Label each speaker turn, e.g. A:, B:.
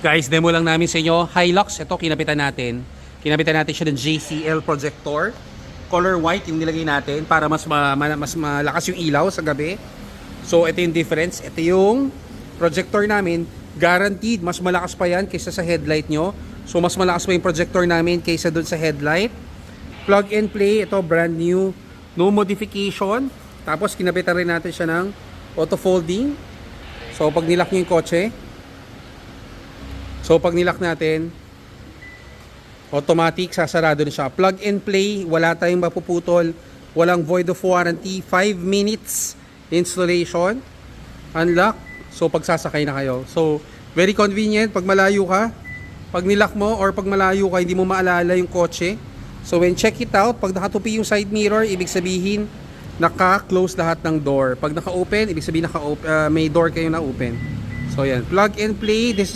A: Guys, demo lang namin sa inyo. Hilux, ito kinapitan natin. Kinapitan natin siya ng JCL projector. Color white yung nilagay natin para mas malakas yung ilaw sa gabi. So ito yung difference. Ito yung projector namin. Guaranteed, mas malakas pa yan kaysa sa headlight nyo. So mas malakas pa yung projector namin kaysa dun sa headlight. Plug and play, ito brand new. No modification. Tapos kinapitan rin natin siya ng auto folding. So pag nilak nyo yung kotse, so pag nilak natin, automatic sasarado na siya. Plug and play, wala tayong mapuputol, walang void of warranty, 5 minutes installation, unlock, so pagsasakay na kayo. So very convenient pag malayo ka, pag nilak mo or pag malayo ka hindi mo maalala yung kotse. So when check it out, pag nakatupi yung side mirror, ibig sabihin naka-close lahat ng door. Pag naka-open, ibig sabihin may door kayo na open. So yan, plug and play. This is